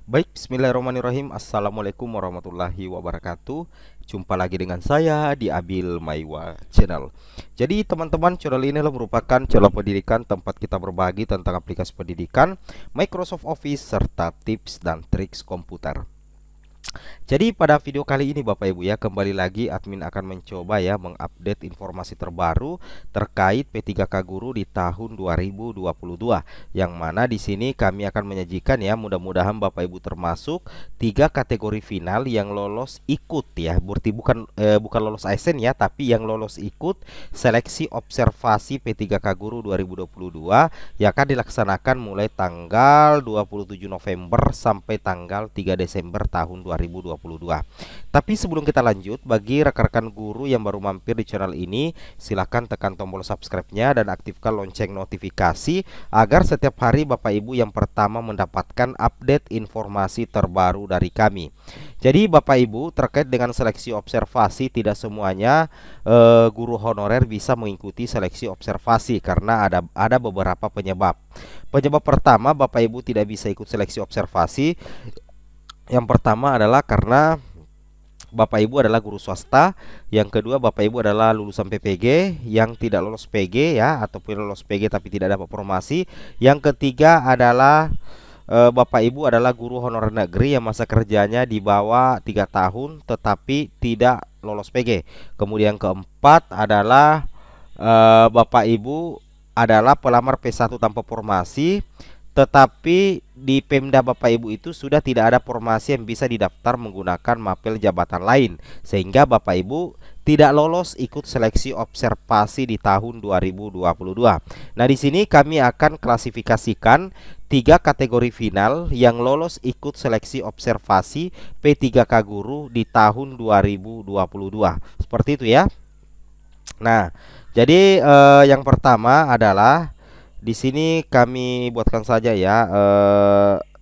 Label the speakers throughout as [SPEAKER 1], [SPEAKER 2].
[SPEAKER 1] Baik, bismillahirrahmanirrahim. Assalamualaikum warahmatullahi wabarakatuh. Jumpa lagi dengan saya di Abil Maiwa Channel. Jadi teman-teman, channel ini adalah merupakan channel pendidikan tempat kita berbagi tentang aplikasi pendidikan, Microsoft Office, serta tips dan triks komputer. Jadi pada video kali ini Bapak Ibu ya, kembali lagi admin akan mencoba ya mengupdate informasi terbaru terkait P3K Guru di tahun 2022. Yang mana di sini kami akan menyajikan ya, mudah-mudahan Bapak Ibu termasuk 3 kategori final yang lolos ikut ya. Berarti bukan lolos ASN ya, tapi yang lolos ikut seleksi observasi P3K Guru 2022 yang akan dilaksanakan mulai tanggal 27 November sampai tanggal 3 Desember tahun 2022. Tapi sebelum kita lanjut, bagi rekan-rekan guru yang baru mampir di channel ini, silahkan tekan tombol subscribe-nya dan aktifkan lonceng notifikasi agar setiap hari Bapak Ibu yang pertama mendapatkan update informasi terbaru dari kami. Jadi Bapak Ibu, terkait dengan seleksi observasi, tidak semuanya guru honorer bisa mengikuti seleksi observasi karena ada beberapa penyebab. Penyebab pertama Bapak Ibu tidak bisa ikut seleksi observasi, yang pertama adalah karena Bapak Ibu adalah guru swasta. Yang kedua, Bapak Ibu adalah lulusan PPG yang tidak lolos PG ya, ataupun lolos PG tapi tidak dapat promosi. Yang ketiga adalah Bapak Ibu adalah guru honorer negeri yang masa kerjanya di bawah 3 tahun tetapi tidak lolos PG. Kemudian keempat adalah Bapak Ibu adalah pelamar P1 tanpa formasi, tetapi di Pemda Bapak Ibu itu sudah tidak ada formasi yang bisa didaftar menggunakan mapel jabatan lain, sehingga Bapak Ibu tidak lolos ikut seleksi observasi di tahun 2022. Nah, di sini kami akan klasifikasikan 3 kategori final yang lolos ikut seleksi observasi P3K Guru di tahun 2022. Seperti itu ya. Nah, jadi yang pertama adalah di sini kami buatkan saja ya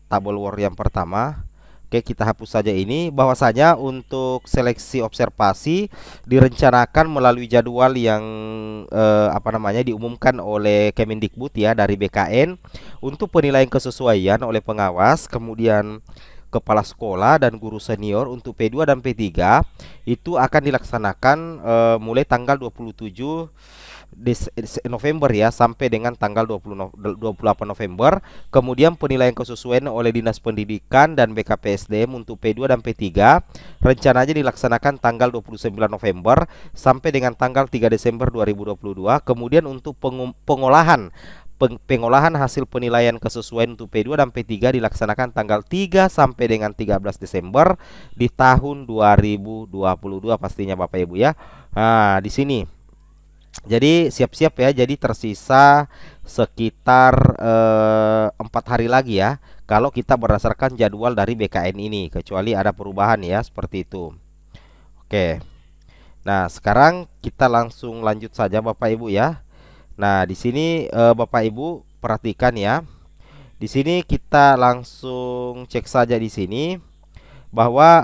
[SPEAKER 1] tabel Word yang pertama. Oke, kita hapus saja ini. Bahwasanya untuk seleksi observasi direncanakan melalui jadwal yang diumumkan oleh Kemendikbud ya, dari BKN untuk penilaian kesesuaian oleh pengawas, kemudian kepala sekolah dan guru senior untuk P2 dan P3 itu akan dilaksanakan mulai tanggal 27 November ya sampai dengan tanggal 28 November. Kemudian penilaian kesesuaian oleh Dinas Pendidikan dan BKPSDM untuk P2 dan P3 rencananya dilaksanakan tanggal 29 November sampai dengan tanggal 3 Desember 2022. Kemudian untuk pengolahan hasil penilaian kesesuaian untuk P2 dan P3 dilaksanakan tanggal 3 sampai dengan 13 Desember di tahun 2022 pastinya Bapak Ibu ya. Nah, di sini jadi siap-siap ya. Jadi tersisa sekitar 4 hari lagi ya, kalau kita berdasarkan jadwal dari BKN ini, kecuali ada perubahan ya, seperti itu. Oke. Nah, sekarang kita langsung lanjut saja Bapak Ibu ya. Nah, di sini Bapak Ibu perhatikan ya. Di sini kita langsung cek saja di sini bahwa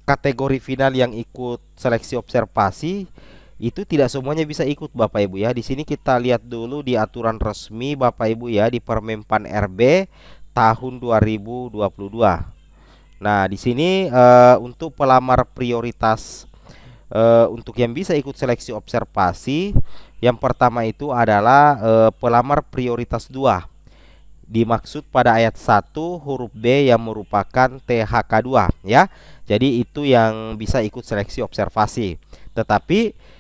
[SPEAKER 1] kategori final yang ikut seleksi observasi itu tidak semuanya bisa ikut Bapak Ibu ya. Di sini kita lihat dulu di aturan resmi Bapak Ibu ya, di Permenpan RB tahun 2022. Nah, di sini untuk pelamar prioritas untuk yang bisa ikut seleksi observasi, yang pertama itu adalah pelamar prioritas 2. Dimaksud pada ayat 1 huruf B yang merupakan THK2 ya. Jadi itu yang bisa ikut seleksi observasi. Tetapi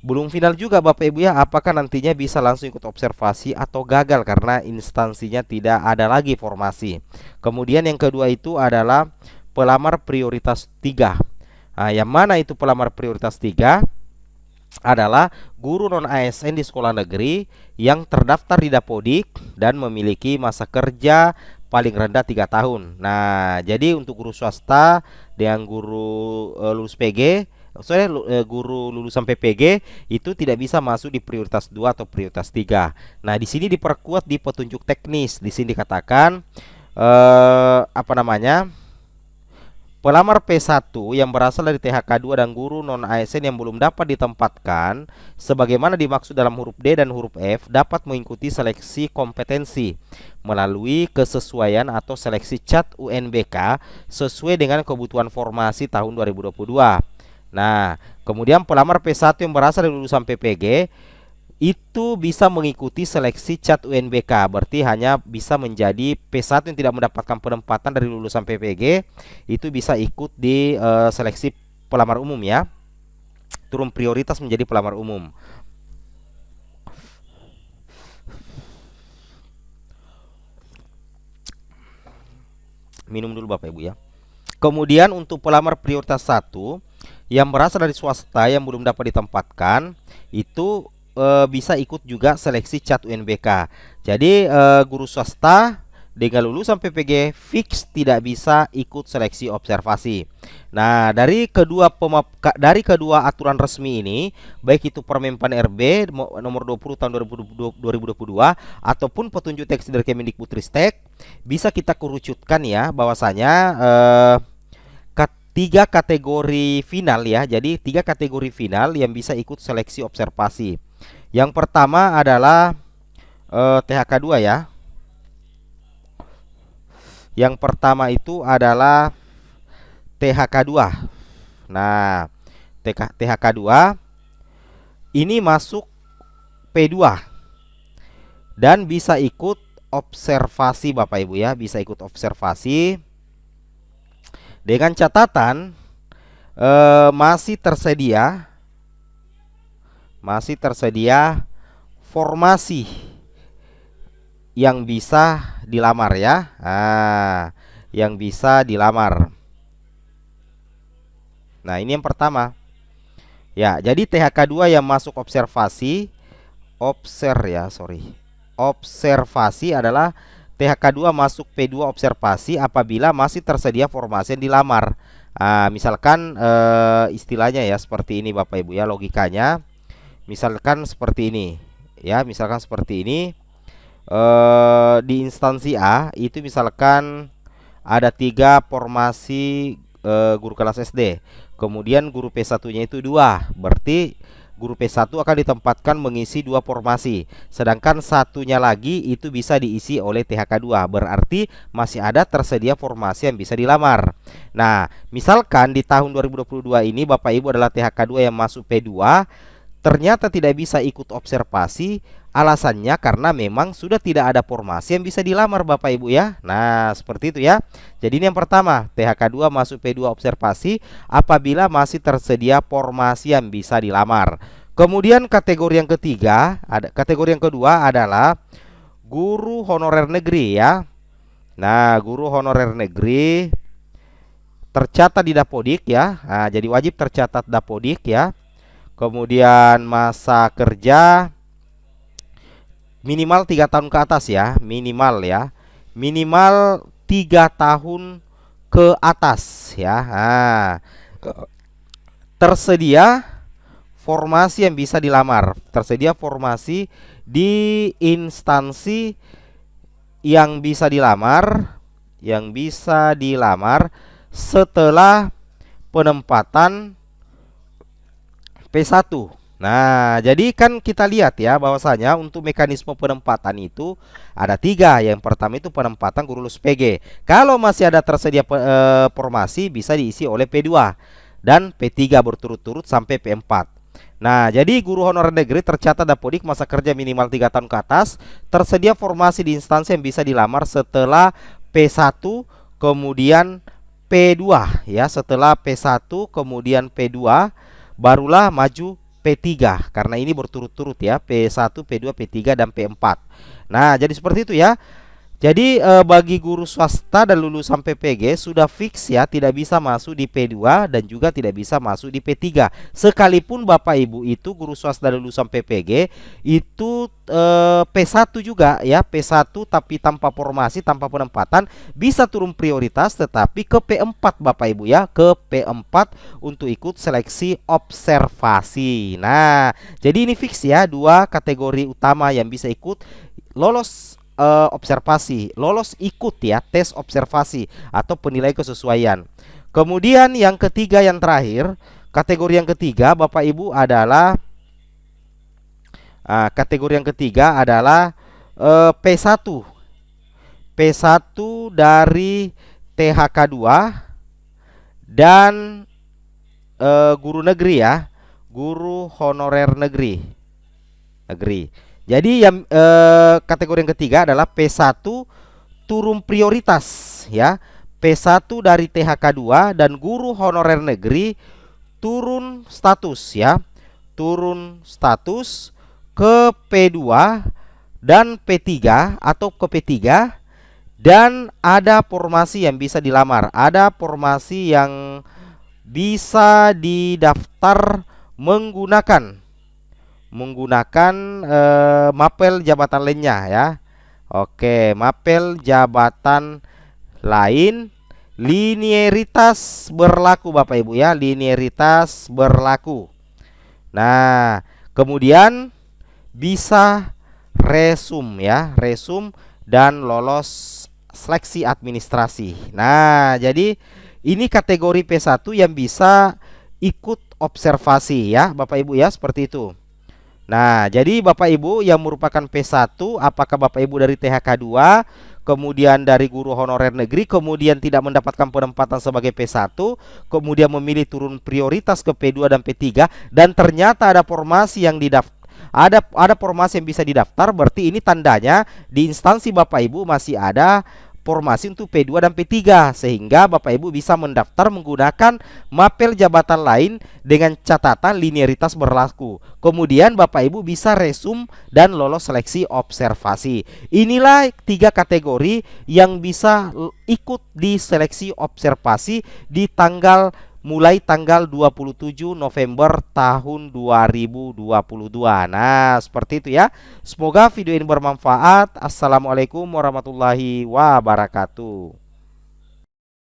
[SPEAKER 1] belum final juga Bapak Ibu ya, apakah nantinya bisa langsung ikut observasi atau gagal karena instansinya tidak ada lagi formasi. Kemudian yang kedua itu adalah pelamar prioritas 3. Nah, yang mana itu pelamar prioritas 3? Adalah guru non ASN di sekolah negeri yang terdaftar di Dapodik dan memiliki masa kerja paling rendah 3 tahun. Nah, jadi untuk guru swasta dan guru lulus PG, guru lulusan PPG itu tidak bisa masuk di prioritas 2 atau prioritas 3. Nah, di sini diperkuat di petunjuk teknis. Di sini dikatakan pelamar P1 yang berasal dari THK2 dan guru non-ASN yang belum dapat ditempatkan sebagaimana dimaksud dalam huruf D dan huruf F dapat mengikuti seleksi kompetensi melalui kesesuaian atau seleksi CAT UNBK sesuai dengan kebutuhan formasi tahun 2022. Nah, kemudian pelamar P1 yang berasal dari lulusan PPG itu bisa mengikuti seleksi CAT UNBK, berarti hanya bisa menjadi P1 yang tidak mendapatkan penempatan dari lulusan PPG, itu bisa ikut di seleksi pelamar umum ya, turun prioritas menjadi pelamar umum. Minum dulu Bapak Ibu ya. Kemudian untuk pelamar prioritas 1 yang berasal dari swasta yang belum dapat ditempatkan, itu bisa ikut juga seleksi CAT UNBK. Jadi guru swasta dengan lulusan PPG fix tidak bisa ikut seleksi observasi. Nah, dari kedua aturan resmi ini, baik itu Permenpan RB nomor 20 tahun 2022 ataupun petunjuk teks dari Kemendikbudristek, bisa kita kerucutkan ya bahwasanya 3 kategori final ya. Jadi 3 kategori final yang bisa ikut seleksi observasi. Yang pertama adalah THK2 ya. Yang pertama itu adalah THK2. Nah, THK2 ini masuk P2 dan bisa ikut observasi Bapak Ibu ya, bisa ikut observasi. Dengan catatan masih tersedia formasi yang bisa dilamar ya. Yang bisa dilamar. Nah, ini yang pertama. Ya, jadi THK2 yang masuk observasi adalah THK2 masuk P2 observasi apabila masih tersedia formasi yang dilamar. Misalkan istilahnya ya seperti ini Bapak Ibu ya, logikanya. Misalkan seperti ini ya, di instansi A itu misalkan ada 3 formasi guru kelas SD, kemudian guru P1-nya itu 2, berarti guru P1 akan ditempatkan mengisi 2 formasi, sedangkan satunya lagi itu bisa diisi oleh THK2, berarti masih ada tersedia formasi yang bisa dilamar. Nah, misalkan di tahun 2022 ini Bapak Ibu adalah THK2 yang masuk P2, ternyata tidak bisa ikut observasi, alasannya karena memang sudah tidak ada formasi yang bisa dilamar Bapak Ibu ya. Nah, seperti itu ya. Jadi ini yang pertama, THK2 masuk P2 observasi apabila masih tersedia formasi yang bisa dilamar. Kemudian kategori yang kedua adalah guru honorer negeri ya. Nah, guru honorer negeri tercatat di Dapodik ya. Nah, jadi wajib tercatat Dapodik ya. Kemudian masa kerja minimal 3 tahun ke atas ya, minimal 3 tahun ke atas ya. Tersedia formasi yang bisa dilamar, tersedia formasi di instansi yang bisa dilamar setelah penempatan P1. Nah, jadi kan kita lihat ya bahwasanya untuk mekanisme penempatan itu ada 3. Yang pertama itu penempatan guru lulus PG. Kalau masih ada tersedia formasi bisa diisi oleh P2 dan P3 berturut-turut sampai P4. Nah, jadi guru honorer negeri tercatat Dapodik masa kerja minimal 3 tahun ke atas, tersedia formasi di instansi yang bisa dilamar setelah P1 kemudian P2 ya, setelah P1 kemudian P2 barulah maju P3 karena ini berturut-turut ya, P1, P2, P3 dan P4. Nah, jadi seperti itu ya. Jadi bagi guru swasta dan lulusan PPG sudah fix ya, tidak bisa masuk di P2 dan juga tidak bisa masuk di P3. Sekalipun Bapak Ibu itu guru swasta dan lulusan PPG itu P1 juga ya, P1 tapi tanpa formasi, tanpa penempatan, bisa turun prioritas tetapi ke P4 Bapak Ibu ya, ke P4 untuk ikut seleksi observasi. Nah, jadi ini fix ya, 2 kategori utama yang bisa ikut lolos observasi, lolos ikut ya tes observasi atau penilaian kesesuaian. Kemudian yang ketiga, yang terakhir, kategori yang ketiga Bapak Ibu adalah kategori yang ketiga adalah P1. P1 dari THK2 dan guru negeri ya, guru honorer negeri. Jadi yang kategori yang ketiga adalah P1 turun prioritas ya. P1 dari THK2 dan guru honorer negeri turun status ya. Turun status ke P2 dan P3 atau ke P3, dan ada formasi yang bisa dilamar. Ada formasi yang bisa didaftar menggunakan mapel jabatan lainnya ya. Oke, mapel jabatan lain, linearitas berlaku Bapak Ibu ya, linearitas berlaku. Nah, kemudian bisa resum ya, resum dan lolos seleksi administrasi. Nah, jadi ini kategori P1 yang bisa ikut observasi ya Bapak Ibu ya, seperti itu. Nah, jadi Bapak Ibu yang merupakan P1, apakah Bapak Ibu dari THK2, kemudian dari guru honorer negeri, kemudian tidak mendapatkan penempatan sebagai P1, kemudian memilih turun prioritas ke P2 dan P3, dan ternyata ada formasi yang ada formasi yang bisa didaftar, berarti ini tandanya di instansi Bapak Ibu masih ada formasi untuk P2 dan P3, sehingga Bapak Ibu bisa mendaftar menggunakan mapel jabatan lain dengan catatan linearitas berlaku. Kemudian Bapak Ibu bisa resum dan lolos seleksi observasi. Inilah 3 kategori yang bisa ikut di seleksi observasi di mulai tanggal 27 November tahun 2022. Nah, seperti itu ya. Semoga video ini bermanfaat. Assalamualaikum warahmatullahi wabarakatuh.